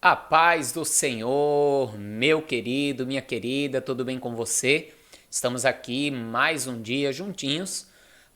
A paz do Senhor, meu querido, minha querida, tudo bem com você? Estamos aqui mais um dia juntinhos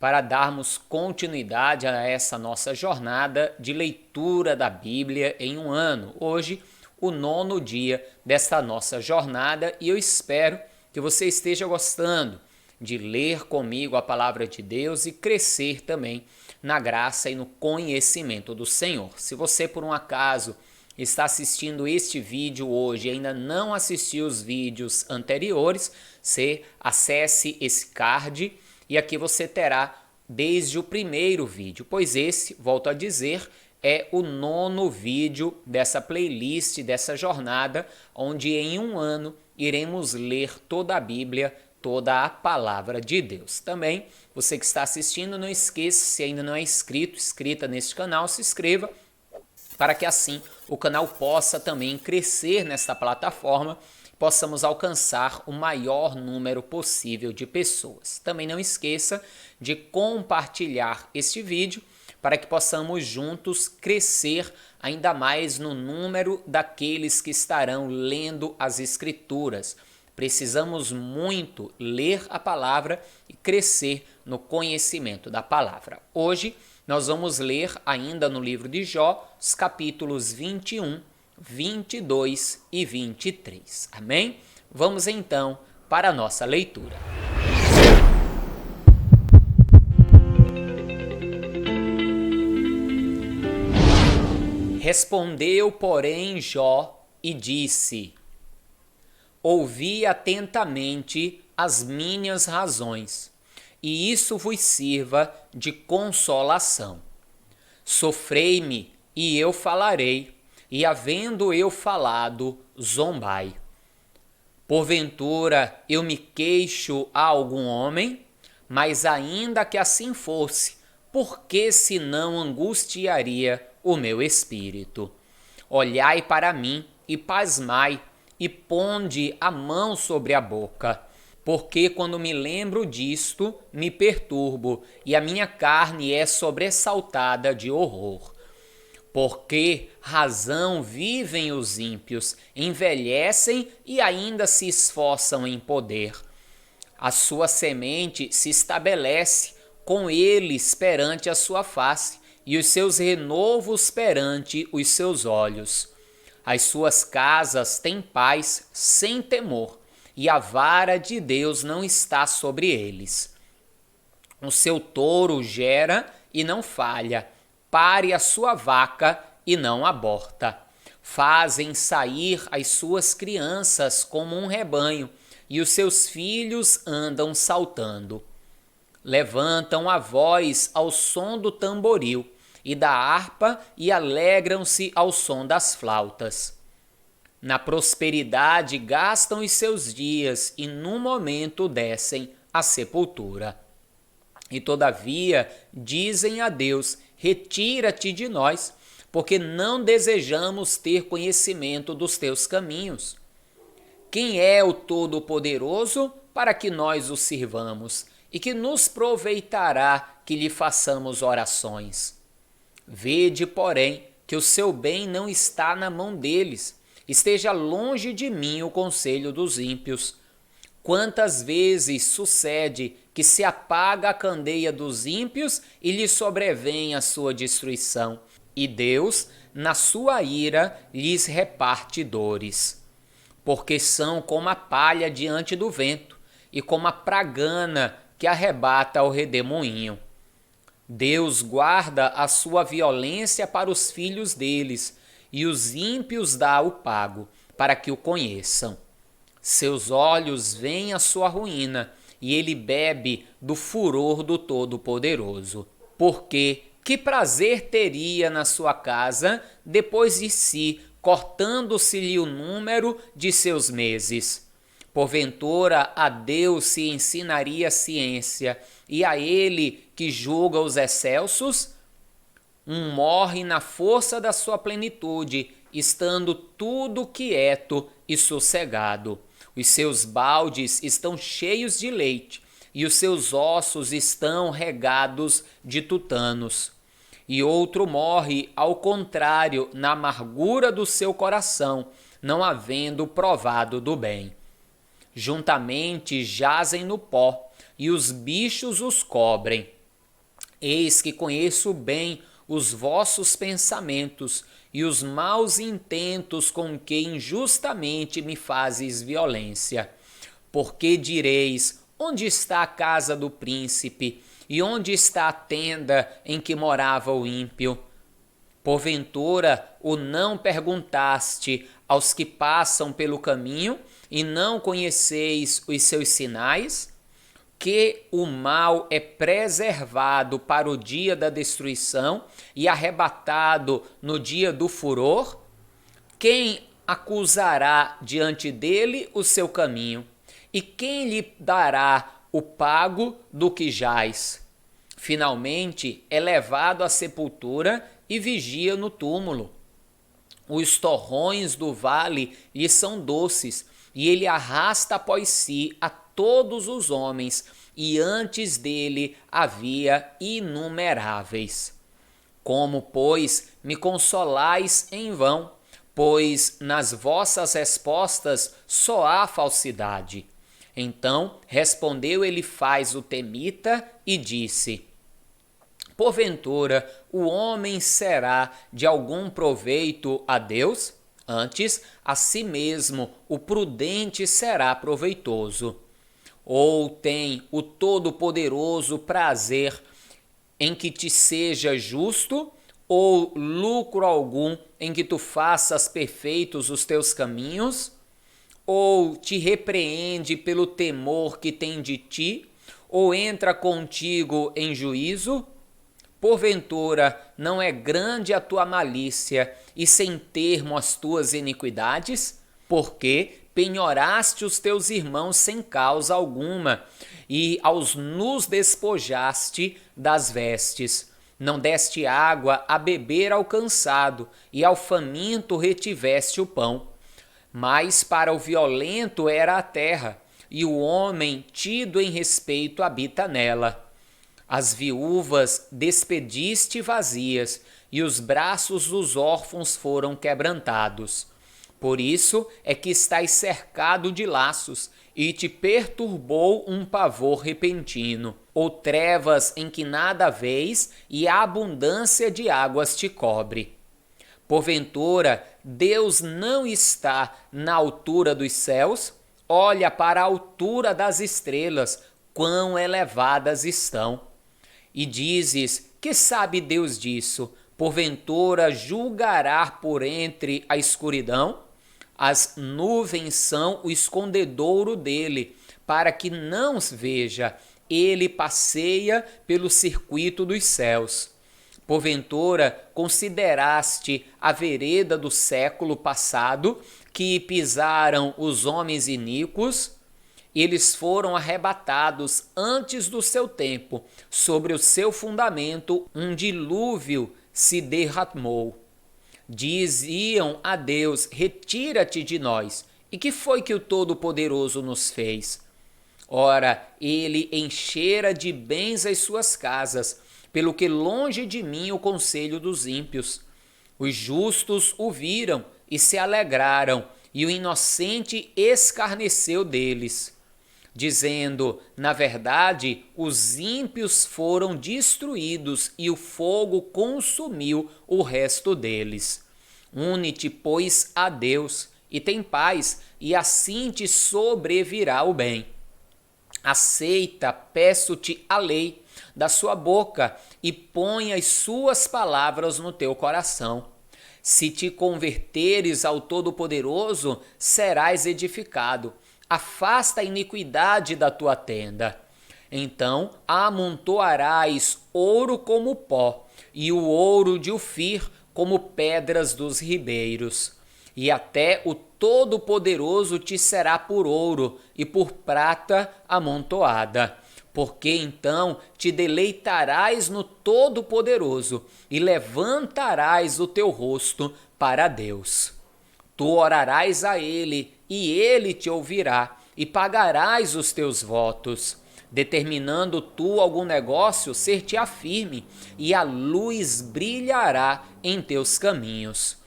para darmos continuidade a essa nossa jornada de leitura da Bíblia em um ano. Hoje, o 9º dia desta nossa jornada e eu espero que você esteja gostando de ler comigo a palavra de Deus e crescer também na graça e no conhecimento do Senhor. Se você, por um acaso, está assistindo este vídeo hoje e ainda não assistiu os vídeos anteriores, você acesse esse card e aqui você terá desde o primeiro vídeo, pois esse, volto a dizer, é o 9º vídeo dessa playlist, dessa jornada, onde em um ano iremos ler toda a Bíblia, toda a palavra de Deus. Também, você que está assistindo, não esqueça, se ainda não é inscrita neste canal, se inscreva, para que assim o canal possa também crescer nesta plataforma, possamos alcançar o maior número possível de pessoas. Também não esqueça de compartilhar este vídeo para que possamos juntos crescer ainda mais no número daqueles que estarão lendo as Escrituras. Precisamos muito ler a palavra e crescer no conhecimento da palavra. Hoje nós vamos ler ainda no livro de Jó, os capítulos 21, 22 e 23. Amém? Vamos então para a nossa leitura. Respondeu, porém, Jó e disse: ouvi atentamente as minhas razões, e isso vos sirva de consolação. Sofrei-me, e eu falarei, e havendo eu falado, zombai. Porventura eu me queixo a algum homem? Mas ainda que assim fosse, por que se não angustiaria o meu espírito? Olhai para mim e pasmai, e ponde a mão sobre a boca, porque quando me lembro disto, me perturbo, e a minha carne é sobressaltada de horror. Porque razão vivem os ímpios, envelhecem e ainda se esforçam em poder. A sua semente se estabelece com eles perante a sua face, e os seus renovos perante os seus olhos. As suas casas têm paz sem temor, e a vara de Deus não está sobre eles. O seu touro gera e não falha, pare a sua vaca e não aborta. Fazem sair as suas crianças como um rebanho, e os seus filhos andam saltando. Levantam a voz ao som do tamboril e da harpa e alegram-se ao som das flautas. Na prosperidade gastam os seus dias e num momento descem à sepultura. E todavia dizem a Deus: retira-te de nós, porque não desejamos ter conhecimento dos teus caminhos. Quem é o Todo-Poderoso para que nós o sirvamos? E que nos proveitará que lhe façamos orações? Vede, porém, que o seu bem não está na mão deles. Esteja longe de mim o conselho dos ímpios. Quantas vezes sucede que se apaga a candeia dos ímpios e lhe sobrevém a sua destruição, e Deus, na sua ira, lhes reparte dores. Porque são como a palha diante do vento, e como a pragana que arrebata o redemoinho. Deus guarda a sua violência para os filhos deles, e os ímpios dá o pago, para que o conheçam. Seus olhos veem a sua ruína, e ele bebe do furor do Todo-Poderoso. Porque que prazer teria na sua casa, depois de si, cortando-se-lhe o número de seus meses? Porventura a Deus se ensinaria ciência, e a ele que julga os excelsos? Um morre na força da sua plenitude, estando tudo quieto e sossegado. Os seus baldes estão cheios de leite, e os seus ossos estão regados de tutanos. e outro morre ao contrário na amargura do seu coração, não havendo provado do bem. Juntamente jazem no pó, e os bichos os cobrem. Eis que conheço bem os vossos pensamentos e os maus intentos com que injustamente me fazes violência. Porque direis: onde está a casa do príncipe? E onde está a tenda em que morava o ímpio? Porventura o não perguntaste aos que passam pelo caminho e não conheceis os seus sinais? Que o mal é preservado para o dia da destruição e arrebatado no dia do furor? Quem acusará diante dele o seu caminho? E quem lhe dará o pago do que jaz? Finalmente é levado à sepultura e vigia no túmulo. Os torrões do vale lhe são doces, e ele arrasta após si a todos os homens, e antes dele havia inumeráveis. Como, pois, me consolais em vão? Pois nas vossas respostas só há falsidade. Então respondeu Elifaz o temita e disse: porventura o homem será de algum proveito a Deus? Antes, a si mesmo o prudente será proveitoso. Ou tem o Todo-Poderoso prazer em que te seja justo, ou lucro algum em que tu faças perfeitos os teus caminhos? Ou te repreende pelo temor que tem de ti, ou entra contigo em juízo? Porventura não é grande a tua malícia e sem termo as tuas iniquidades? Porque penhoraste os teus irmãos sem causa alguma, e aos nus despojaste das vestes. Não deste água a beber ao cansado, e ao faminto retiveste o pão. Mas para o violento era a terra, e o homem tido em respeito habita nela. As viúvas despediste vazias, e os braços dos órfãos foram quebrantados. Por isso é que estás cercado de laços, e te perturbou um pavor repentino, ou trevas em que nada vês, e a abundância de águas te cobre. Porventura, Deus não está na altura dos céus? Olha para a altura das estrelas, quão elevadas estão. E dizes: que sabe Deus disso? Porventura julgará por entre a escuridão? As nuvens são o escondedouro dele, para que não veja. Ele passeia pelo circuito dos céus. Porventura consideraste a vereda do século passado, que pisaram os homens iníquos? Eles foram arrebatados antes do seu tempo, sobre o seu fundamento um dilúvio se derramou. Diziam a Deus: retira-te de nós. E que foi que o Todo-Poderoso nos fez? Ora, ele enchera de bens as suas casas, pelo que longe de mim o conselho dos ímpios. Os justos o viram e se alegraram, e o inocente escarneceu deles, dizendo: na verdade, os ímpios foram destruídos e o fogo consumiu o resto deles. Une-te, pois, a Deus e tem paz, e assim te sobrevirá o bem. Aceita, peço-te, a lei da sua boca e põe as suas palavras no teu coração. Se te converteres ao Todo-Poderoso, serás edificado. Afasta a iniquidade da tua tenda. Então amontoarás ouro como pó, e o ouro de Ofir como pedras dos ribeiros. E até o Todo-Poderoso te será por ouro e por prata amontoada. Porque então te deleitarás no Todo-Poderoso e levantarás o teu rosto para Deus. Tu orarás a ele, e ele te ouvirá, e pagarás os teus votos. determinando tu algum negócio, ser-te-á firme, e a luz brilhará em teus caminhos.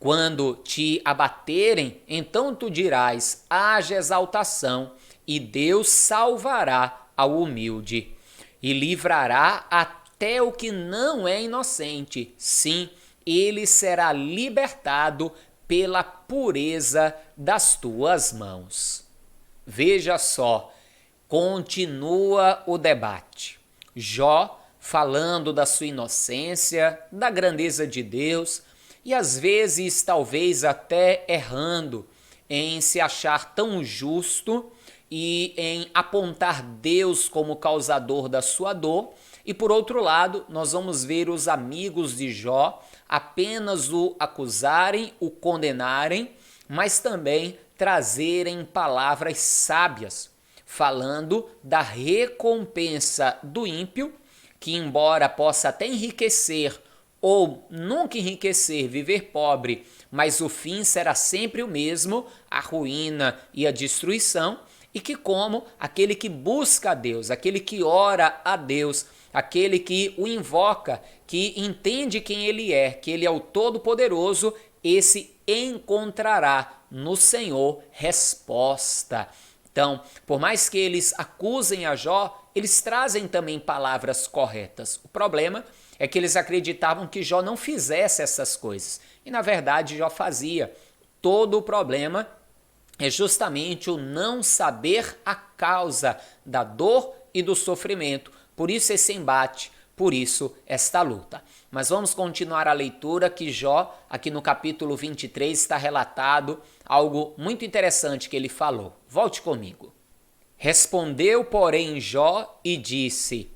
Quando te abaterem, então tu dirás: haja exaltação, e Deus salvará ao humilde, e livrará até o que não é inocente. Sim, ele será libertado pela pureza das tuas mãos. Veja só, continua o debate. Jó falando da sua inocência, da grandeza de Deus e às vezes talvez até errando em se achar tão justo e em apontar Deus como causador da sua dor. E por outro lado, nós vamos ver os amigos de Jó apenas o acusarem, o condenarem, mas também trazerem palavras sábias, falando da recompensa do ímpio, que embora possa até enriquecer ou nunca enriquecer, viver pobre, mas o fim será sempre o mesmo, a ruína e a destruição, e que como aquele que busca a Deus, aquele que ora a Deus, aquele que o invoca, que entende quem ele é, que ele é o Todo-Poderoso, esse encontrará no Senhor resposta. Então, por mais que eles acusem a Jó, eles trazem também palavras corretas. O problema é que eles acreditavam que Jó não fizesse essas coisas. E na verdade Jó fazia. Todo o problema é justamente o não saber a causa da dor e do sofrimento. Por isso esse embate, por isso esta luta. Mas vamos continuar a leitura que Jó, aqui no capítulo 23, está relatado algo muito interessante que ele falou. Volte comigo. Respondeu, porém, Jó e disse: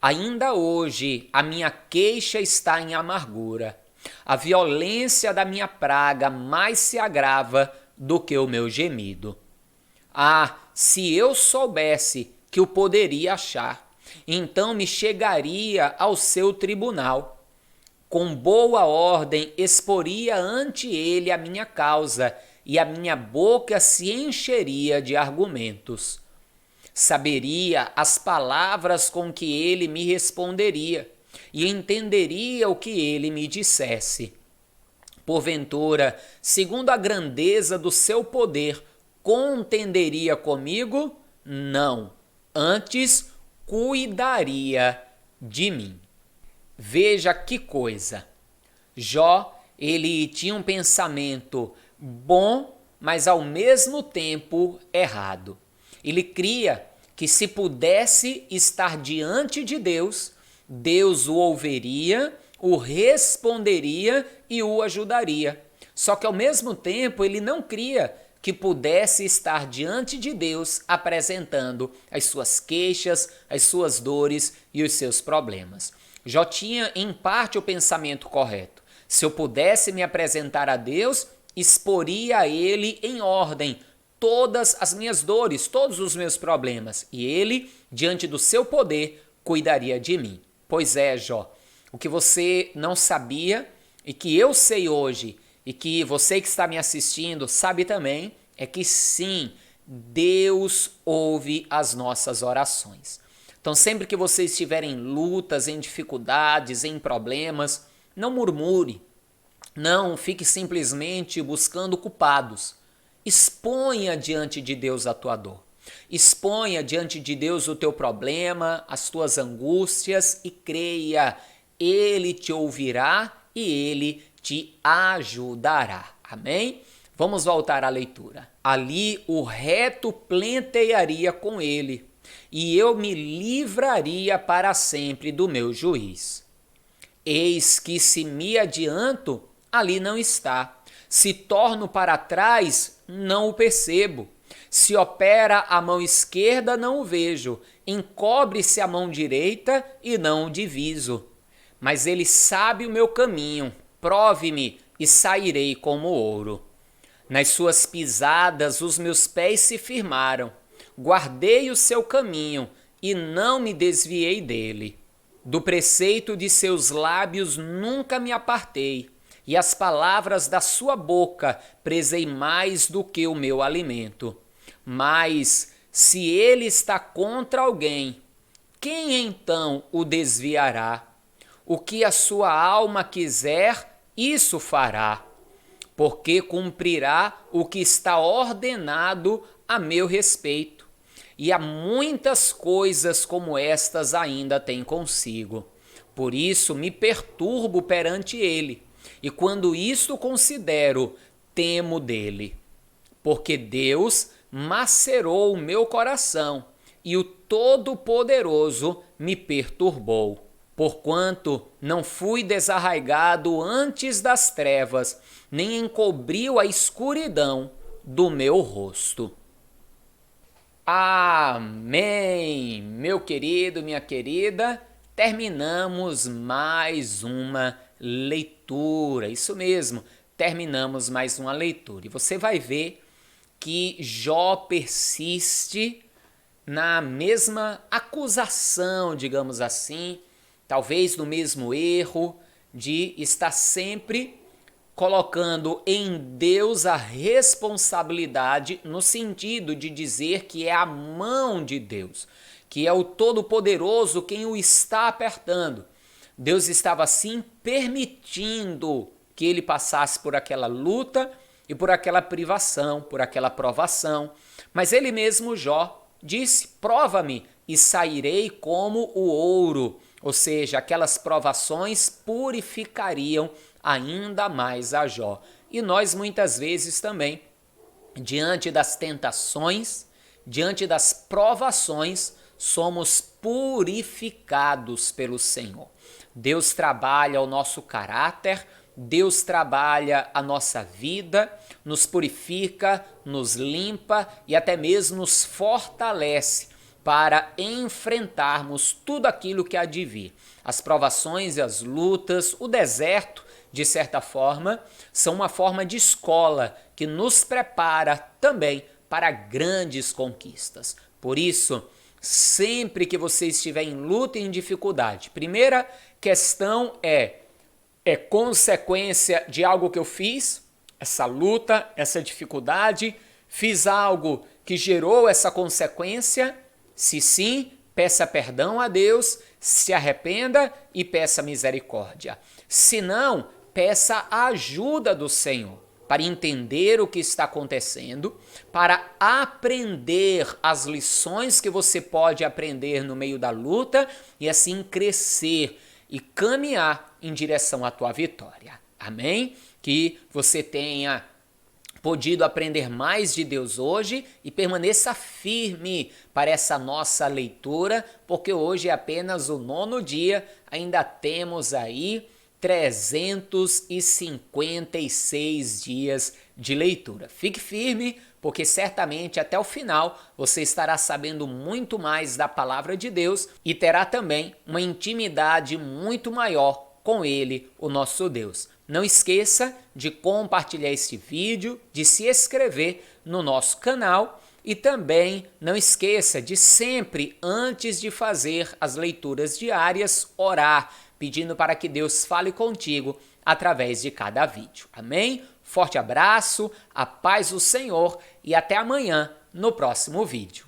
ainda hoje a minha queixa está em amargura. A violência da minha praga mais se agrava do que o meu gemido. Ah, se eu soubesse que o poderia achar, então me chegaria ao seu tribunal. Com boa ordem exporia ante ele a minha causa, e a minha boca se encheria de argumentos. Saberia as palavras com que ele me responderia, e entenderia o que ele me dissesse. Porventura, segundo a grandeza do seu poder, contenderia comigo? Não, antes cuidaria de mim. Veja que coisa. Jó, ele tinha um pensamento bom, mas ao mesmo tempo errado. Ele cria que se pudesse estar diante de Deus, Deus o ouviria, o responderia e o ajudaria. Só que ao mesmo tempo ele não cria que pudesse estar diante de Deus apresentando as suas queixas, as suas dores e os seus problemas. Jó tinha em parte o pensamento correto. Se eu pudesse me apresentar a Deus, exporia a ele em ordem todas as minhas dores, todos os meus problemas, e ele, diante do seu poder, cuidaria de mim. Pois é, Jó, o que você não sabia e que eu sei hoje e que você que está me assistindo sabe também, é que sim, Deus ouve as nossas orações. Então sempre que você estiver em lutas, em dificuldades, em problemas, não murmure, não fique simplesmente buscando culpados. Exponha diante de Deus a tua dor. Exponha diante de Deus o teu problema, as tuas angústias e creia, Ele te ouvirá e Ele te ajudará. Amém? Vamos voltar à leitura. Ali o reto plentearia com ele, e eu me livraria para sempre do meu juiz. Eis que se me adianto, ali não está. Se torno para trás, não o percebo. Se opera a mão esquerda, não o vejo. Encobre-se a mão direita e não o diviso. Mas ele sabe o meu caminho. Prove-me e sairei como ouro. Nas suas pisadas os meus pés se firmaram. Guardei o seu caminho e não me desviei dele. Do preceito de seus lábios nunca me apartei, e as palavras da sua boca prezei mais do que o meu alimento. Mas Se ele está contra alguém, quem então o desviará? O que a sua alma quiser, isso fará, porque cumprirá o que está ordenado a meu respeito. E há muitas coisas como estas ainda tem consigo. Por isso me perturbo perante ele, e quando isto considero, temo dele. Porque Deus macerou o meu coração, e o Todo-Poderoso me perturbou. Porquanto não fui desarraigado antes das trevas, nem encobriu a escuridão do meu rosto. Amém, meu querido, minha querida. Terminamos mais uma leitura. Isso mesmo, terminamos mais uma leitura. E você vai ver que Jó persiste na mesma acusação, digamos assim, talvez no mesmo erro de estar sempre colocando em Deus a responsabilidade, no sentido de dizer que é a mão de Deus, que é o Todo-Poderoso quem o está apertando. Deus estava assim permitindo que ele passasse por aquela luta e por aquela privação, por aquela provação. Mas ele mesmo, Jó, disse: prova-me e sairei como o ouro. Ou seja, aquelas provações purificariam ainda mais a Jó. E nós muitas vezes também, diante das tentações, diante das provações, somos purificados pelo Senhor. Deus trabalha o nosso caráter, Deus trabalha a nossa vida, nos purifica, nos limpa e até mesmo nos fortalece para enfrentarmos tudo aquilo que há de vir. As provações e as lutas, o deserto, de certa forma, são uma forma de escola que nos prepara também para grandes conquistas. Por isso, sempre que você estiver em luta e em dificuldade, primeira questão é consequência de algo que eu fiz? Essa luta, essa dificuldade, fiz algo que gerou essa consequência? Se sim, peça perdão a Deus, se arrependa e peça misericórdia. Se não, peça a ajuda do Senhor para entender o que está acontecendo, para aprender as lições que você pode aprender no meio da luta e assim crescer e caminhar em direção à tua vitória. Amém? Que você tenha podido aprender mais de Deus hoje e permaneça firme para essa nossa leitura, porque hoje é apenas o 9º dia, ainda temos aí 356 dias de leitura. Fique firme, porque certamente até o final você estará sabendo muito mais da palavra de Deus e terá também uma intimidade muito maior com Ele, o nosso Deus. Não esqueça de compartilhar este vídeo, de se inscrever no nosso canal e também não esqueça de sempre, antes de fazer as leituras diárias, orar, pedindo para que Deus fale contigo através de cada vídeo. Amém? Forte abraço, a paz do Senhor e até amanhã no próximo vídeo.